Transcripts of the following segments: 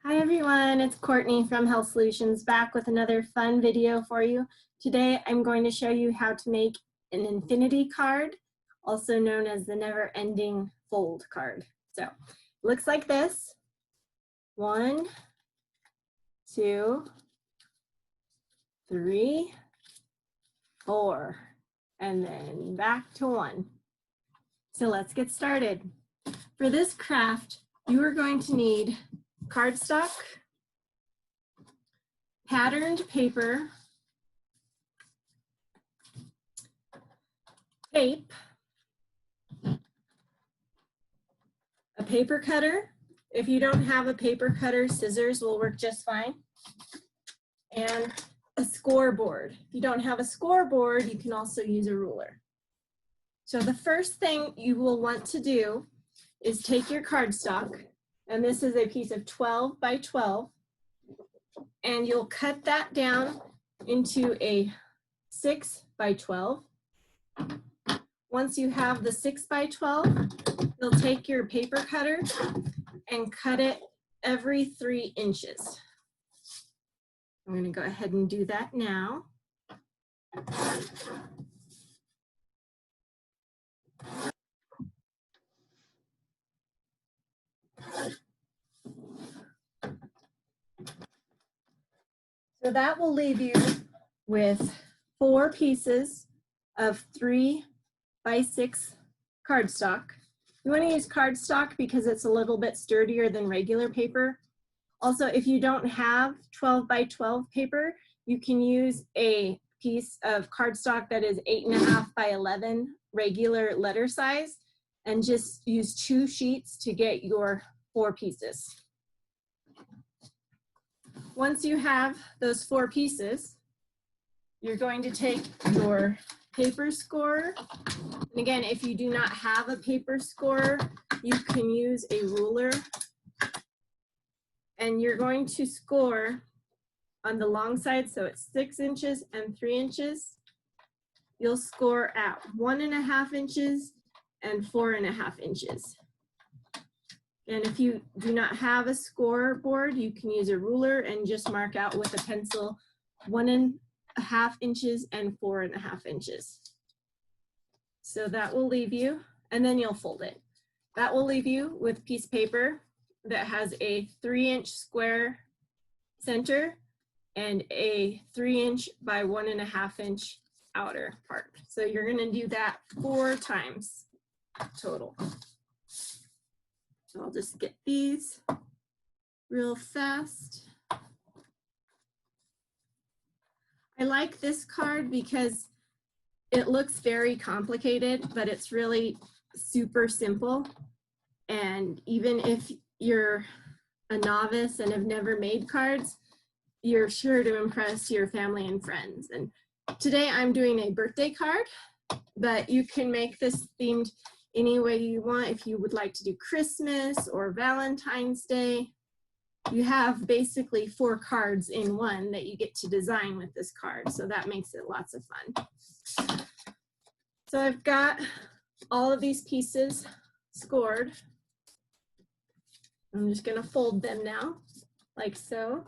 Hi everyone, it's Courtney from Health Solutions back with another fun video for you. Today I'm going to show you how to make an infinity card, also known as the never-ending fold card. So, looks like this. 1, 2, 3, 4, and then back to 1. So let's get started. For this craft, you are going to need cardstock, patterned paper, tape, a paper cutter. If you don't have a paper cutter, scissors will work just fine. And a scoreboard. If you don't have a scoreboard, you can also use a ruler. So the first thing you will want to do is take your cardstock, and this is a piece of 12 by 12, and you'll cut that down into a 6 by 12. Once you have the 6 by 12, you'll take your paper cutter and cut it every 3 inches. I'm going to go ahead and do that now. So that will leave you with 4 pieces of 3 by 6 cardstock. You want to use cardstock because it's a little bit sturdier than regular paper. Also, if you don't have 12 by 12 paper, you can use a piece of cardstock that is 8.5 by 11 regular letter size and just use 2 sheets to get your 4 pieces. Once you have those 4 pieces, you're going to take your paper scorer. And again, if you do not have a paper scorer, you can use a ruler. And you're going to score on the long side, so it's 6 inches and 3 inches. You'll score at 1.5 inches and 4.5 inches. And if you do not have a scoreboard, you can use a ruler and just mark out with a pencil 1.5 inches and 4.5 inches. So that will leave you, and then you'll fold it. That will leave you with a piece of paper that has a 3-inch square center and a 3-inch by 1.5-inch outer part. So you're going to do that 4 times total. So I'll just get these real fast. I like this card because it looks very complicated, but it's really super simple. And even if you're a novice and have never made cards, you're sure to impress your family and friends. And today I'm doing a birthday card, but you can make this themed any way you want. If you would like to do Christmas or Valentine's Day, you have basically 4 cards in one that you get to design with this card. So that makes it lots of fun. So I've got all of these pieces scored. I'm just going to fold them now, like so.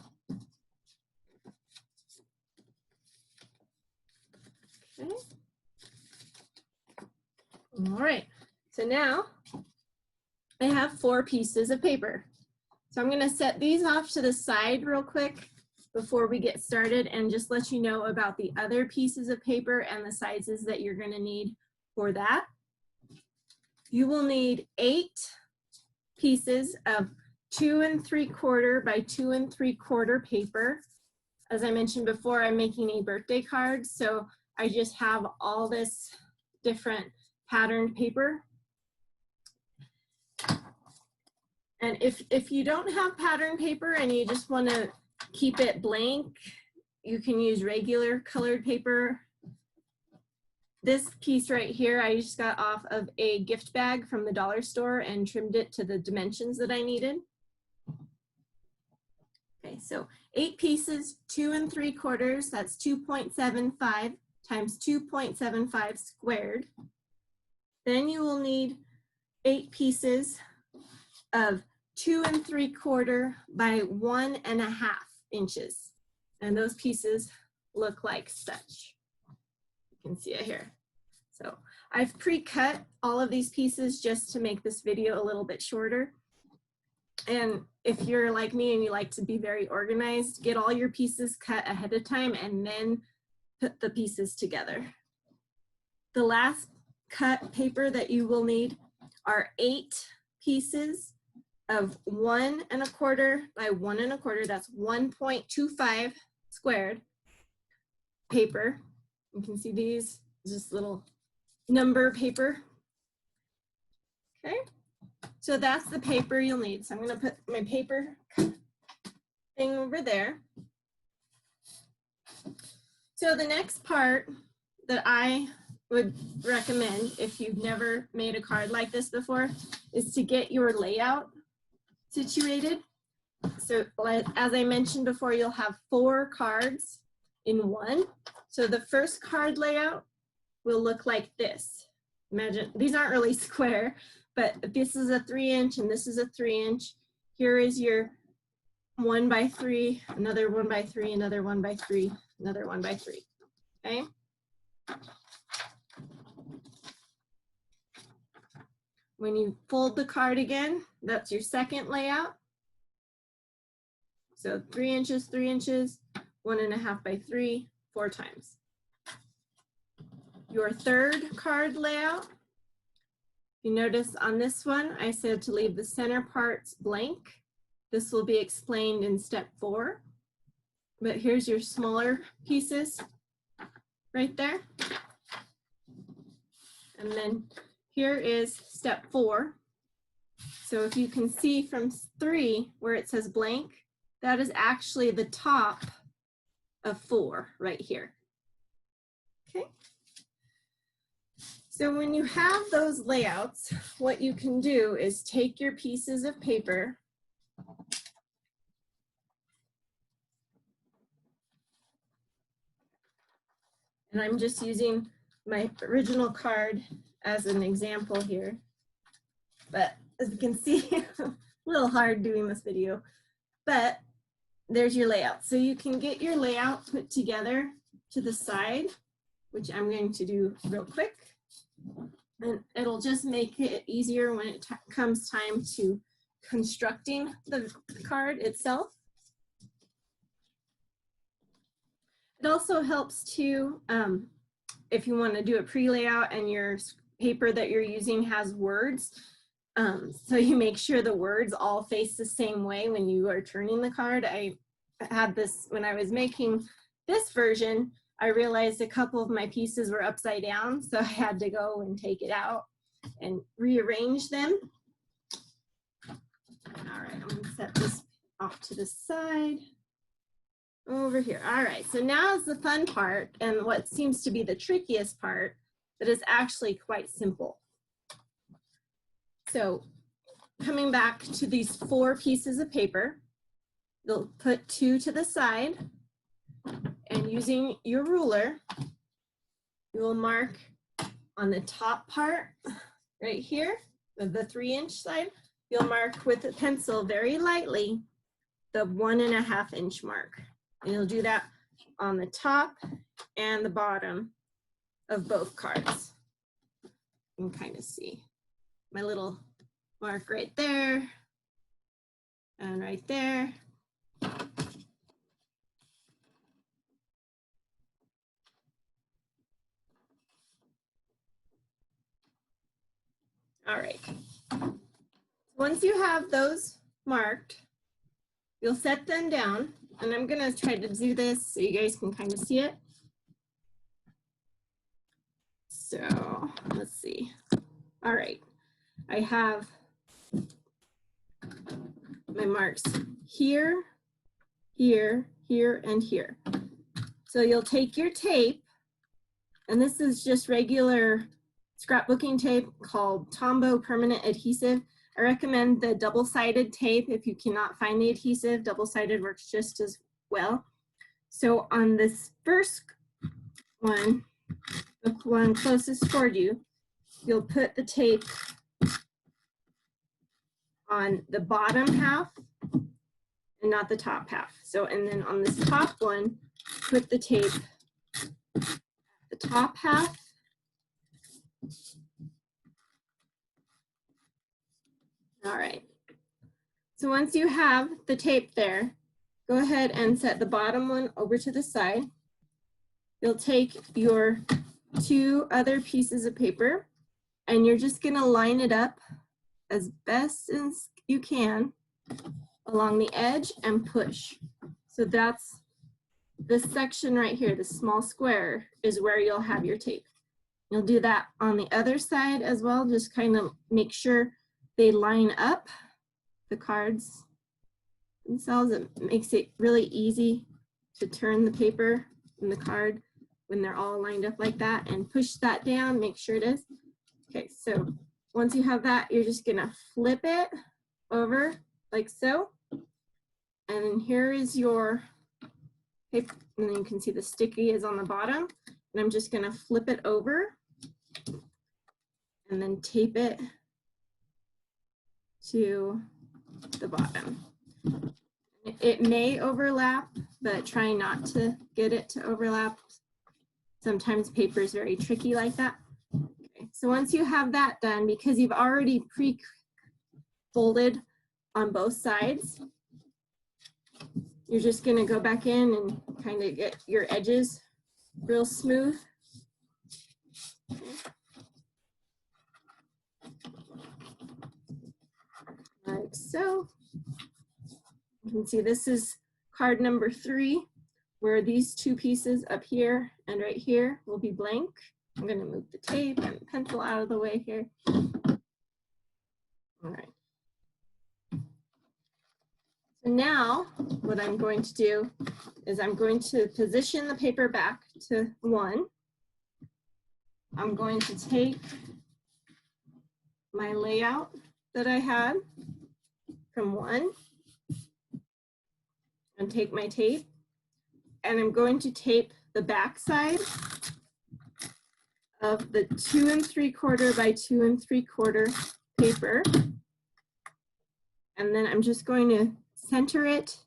Okay. All right, so now I have 4 pieces of paper. So I'm going to set these off to the side real quick before we get started and just let you know about the other pieces of paper and the sizes that you're going to need for that. You will need 8 pieces of 2 3/4 by 2 3/4 paper. As I mentioned before, I'm making a birthday card, so I just have all this different patterned paper. And if you don't have pattern paper and you just want to keep it blank, you can use regular colored paper. This piece right here, I just got off of a gift bag from the dollar store and trimmed it to the dimensions that I needed. Okay, so 8 pieces, 2 3/4, that's 2.75 times 2.75 squared. Then you will need 8 pieces of 2 3/4 by 1.5 inches. And those pieces look like such. You can see it here. So I've pre-cut all of these pieces just to make this video a little bit shorter. And if you're like me and you like to be very organized, get all your pieces cut ahead of time and then put the pieces together. The last cut paper that you will need are 8 pieces of 1 1/4 by 1 1/4. That's 1.25 squared paper. You can see these, just little number paper. Okay, so that's the paper you'll need. So I'm going to put my paper thing over there. So the next part that I would recommend, if you've never made a card like this before, is to get your layout situated. So as I mentioned before, you'll have 4 cards in one. So the first card layout will look like this. Imagine, these aren't really square, but this is a 3-inch and this is a 3-inch. Here is your 1 by 3, another 1 by 3, another 1 by 3, another 1 by 3, okay? When you fold the card again, that's your second layout. So 3 inches, 3 inches, 1.5 by 3, 4 times. Your third card layout, you notice on this one, I said to leave the center parts blank. This will be explained in step 4. But here's your smaller pieces right there. And then here is step 4. So if you can see from 3 where it says blank, that is actually the top of 4 right here. Okay. So when you have those layouts, what you can do is take your pieces of paper and I'm just using my original card as an example here. But as you can see, a little hard doing this video, but there's your layout. So you can get your layout put together to the side, which I'm going to do real quick. And it'll just make it easier when it comes time to constructing the card itself. It also helps to, if you want to do a pre-layout and your paper that you're using has words, so you make sure the words all face the same way when you are turning the card. I had this when I was making this version. I realized a couple of my pieces were upside down, so I had to go and take it out and rearrange them. All right, I'm gonna set this off to the side over here. All right, so now is the fun part and what seems to be the trickiest part that is actually quite simple. So coming back to these 4 pieces of paper, you'll put 2 to the side. And using your ruler, you will mark on the top part right here, the 3-inch side, you'll mark with a pencil very lightly the 1.5 inch mark. And you'll do that on the top and the bottom of both cards. You can kind of see my little mark right there and right there. All right, once you have those marked, you'll set them down, and I'm gonna try to do this so you guys can kind of see it. So let's see. All right, I have my marks here, here, here, and here. So you'll take your tape, and this is just regular scrapbooking tape called Tombow Permanent Adhesive. I recommend the double-sided tape if you cannot find the adhesive. Double-sided works just as well. So on this first one, the one closest toward you, you'll put the tape on the bottom half and not the top half. So, and then on this top one, put the tape at the top half. All right. So once you have the tape there, go ahead and set the bottom one over to the side. You'll take your 2 other pieces of paper and you're just gonna line it up as best as you can along the edge and push. So that's this section right here, the small square is where you'll have your tape. You'll do that on the other side as well, just kind of make sure they line up the cards themselves. It makes it really easy to turn the paper and the card when they're all lined up like that, and push that down, make sure it is. Okay, so once you have that, you're just gonna flip it over like so. And then here is your paper, and then you can see the sticky is on the bottom. And I'm just gonna flip it over and then tape it to the bottom. It may overlap, but try not to get it to overlap. Sometimes paper is very tricky like that. Okay. So once you have that done, because you've already pre-folded on both sides, you're just gonna go back in and kind of get your edges real smooth. Like so. You can see this is card number 3, where these 2 pieces up here and right here will be blank. I'm gonna move the tape and pencil out of the way here. All right. So now what I'm going to do is I'm going to position the paper back to 1. I'm going to take my layout that I had from 1 and take my tape, and I'm going to tape the back side of the 2 3/4 by 2 3/4 paper. And then I'm just going to center it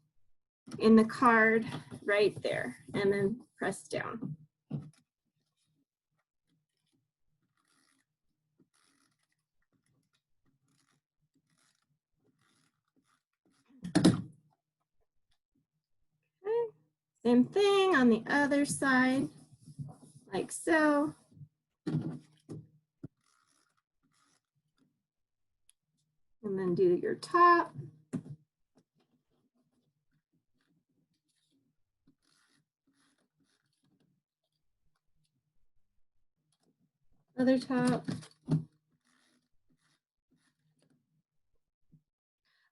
in the card right there and then press down. Okay. Same thing on the other side, like so. And then do your top. Other top.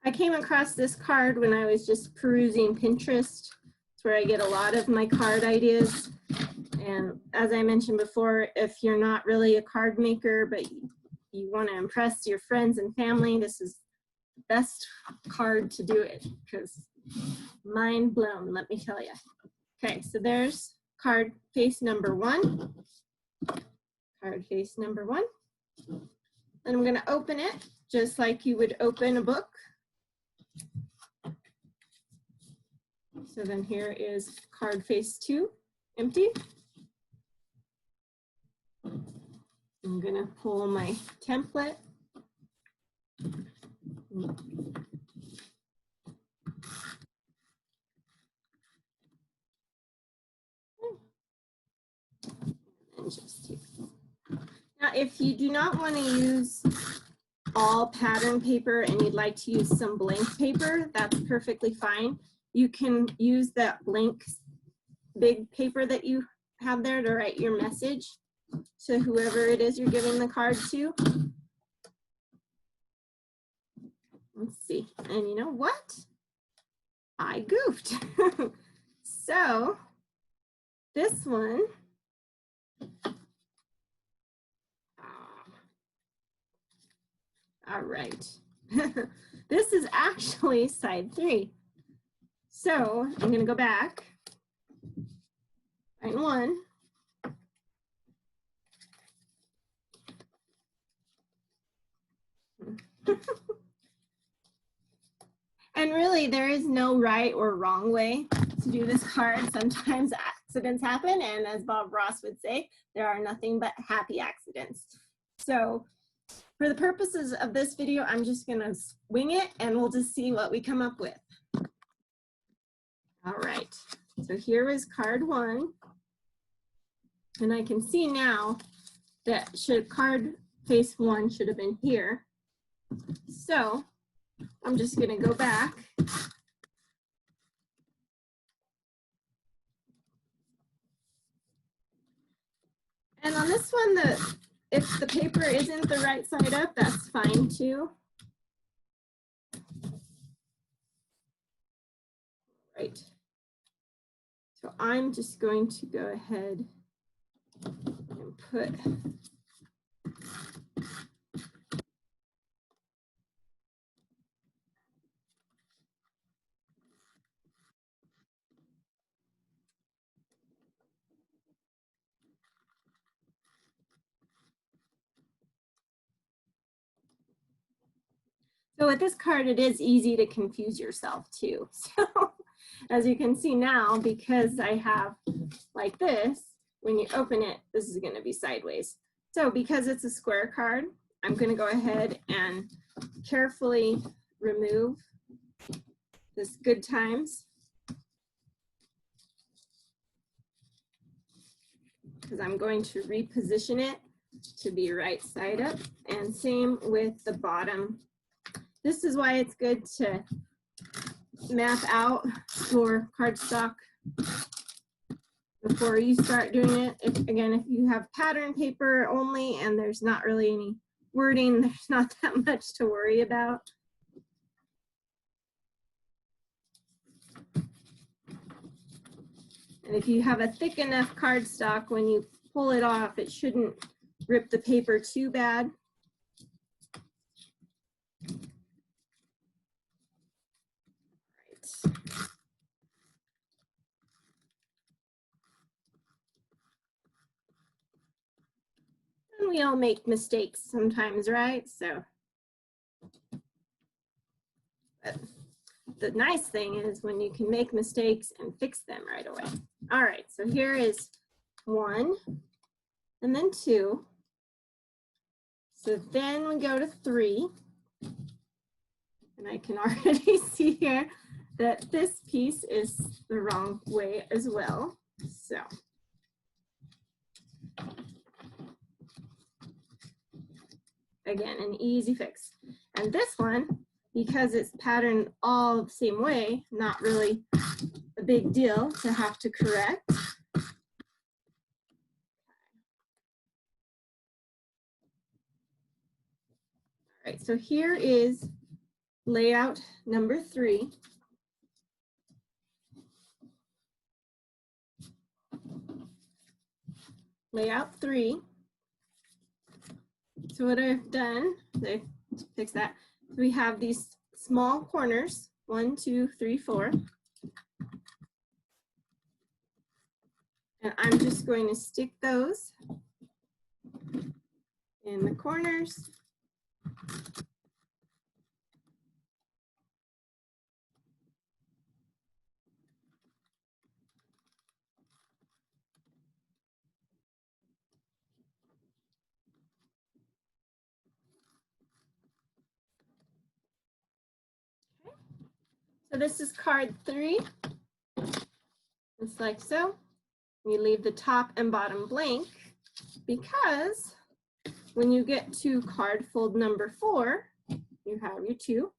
I came across this card when I was just perusing Pinterest. It's where I get a lot of my card ideas. And as I mentioned before, if you're not really a card maker, but you want to impress your friends and family, this is the best card to do it, because mind blown, let me tell you. Okay, so there's card face number 1. Card face number 1. And I'm going to open it just like you would open a book. So then here is card face 2, empty. I'm gonna pull my template. And just take it. Now, if you do not want to use all pattern paper and you'd like to use some blank paper, that's perfectly fine. You can use that blank big paper that you have there to write your message to whoever it is you're giving the card to. Let's see, and you know what? I goofed. So this one, all right. This is actually side 3. So I'm gonna go back, line 1. really, there is no right or wrong way to do this card. Sometimes accidents happen, and as Bob Ross would say, there are nothing but happy accidents. So for the purposes of this video, I'm just gonna wing it and we'll just see what we come up with. All right, so here is card 1. And I can see now that card face 1 should have been here. So I'm just gonna go back. And on this one, if the paper isn't the right side up, that's fine too. Right. So I'm just going to go ahead and put So with this card, it is easy to confuse yourself too. So as you can see now, because I have like this, when you open it, this is gonna be sideways. So because it's a square card, I'm gonna go ahead and carefully remove this Good Times, because I'm going to reposition it to be right side up, and same with the bottom. This is why it's good to map out your cardstock before you start doing it. If you have pattern paper only and there's not really any wording, there's not that much to worry about. And if you have a thick enough cardstock, when you pull it off, it shouldn't rip the paper too bad. And we all make mistakes sometimes, right? So, but the nice thing is when you can make mistakes and fix them right away. All right, so here is 1 and then 2. So then we go to 3. And I can already see here that this piece is the wrong way as well. So again, an easy fix. And this one, because it's patterned all the same way, not really a big deal to have to correct. All right, so here is layout number 3. Layout 3. So what I've done, to fix that, we have these small corners, 1, 2, 3, 4. And I'm just going to stick those in the corners. So this is card 3, just like so. We leave the top and bottom blank because when you get to card fold number 4, you have your 2.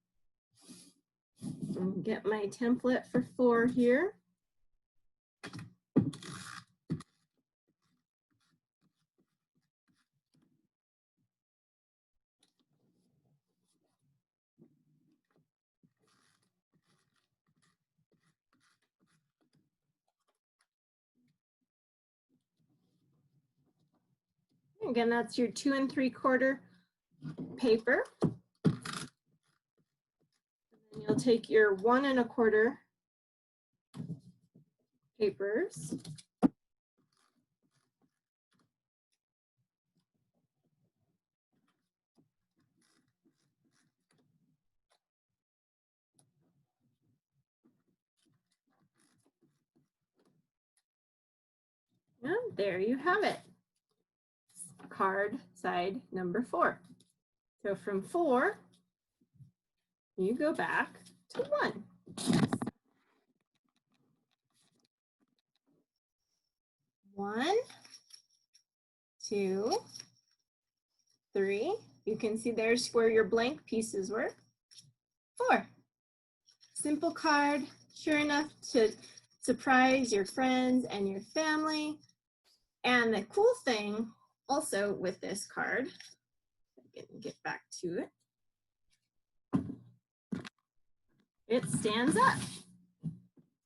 I'll get my template for 4 here. Again, that's your 2 3/4 paper. And then you'll take your 1 1/4 papers. there you have it. Card side number 4. So from 4, you go back to 1. 1, 2, 3. You can see there's where your blank pieces were. 4. Simple card, sure enough to surprise your friends and your family. And the cool thing also with this card, I can get back to it, it stands up.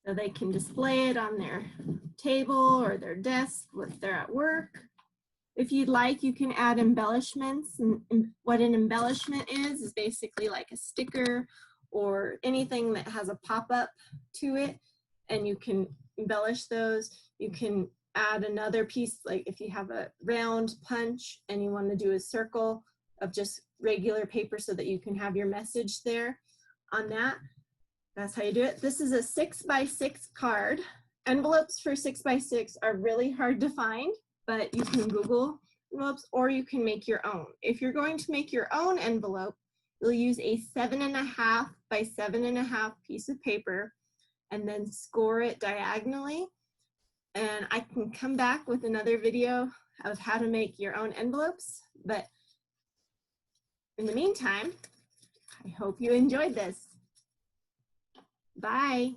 So they can display it on their table or their desk if they're at work. If you'd like, you can add embellishments. And what an embellishment is basically like a sticker or anything that has a pop-up to it, and you can embellish those. You can add another piece, like if you have a round punch and you want to do a circle of just regular paper so that you can have your message there on that. That's how you do it. This is a 6x6 card. Envelopes for 6x6 are really hard to find, but you can Google envelopes or you can make your own. If you're going to make your own envelope, you'll use a 7.5 by 7.5 piece of paper and then score it diagonally. And I can come back with another video of how to make your own envelopes. But in the meantime, I hope you enjoyed this. Bye.